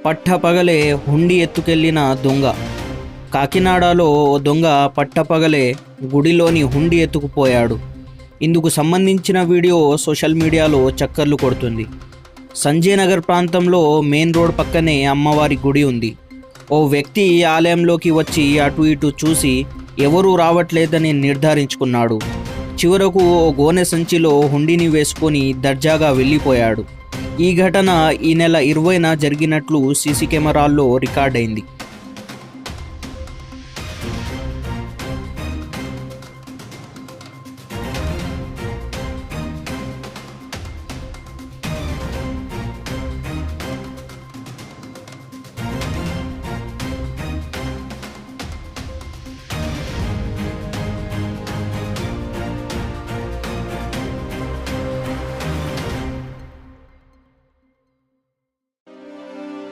పట్టపగలే హుండీ ఎత్తుకెళ్లిన దొంగ. కాకినాడలో ఓ దొంగ పట్టపగలే గుడిలోని హుండీ ఎత్తుకుపోయాడు. ఇందుకు సంబంధించిన వీడియో సోషల్ మీడియాలో చక్కర్లు కొడుతుంది. సంజయ్ నగర్ ప్రాంతంలో మెయిన్ రోడ్ పక్కనే అమ్మవారి గుడి ఉంది. ఓ వ్యక్తి ఆలయంలోకి వచ్చి అటు ఇటు చూసి ఎవరూ రావట్లేదని నిర్ధారించుకున్నాడు. చివరకు ఓ గోనె సంచిలో హుండీని వేసుకొని దర్జాగా వెళ్ళిపోయాడు. ఈ ఘటన ఈ నెల 20న జరిగినట్లు సీసీ కెమెరాల్లో రికార్డైంది.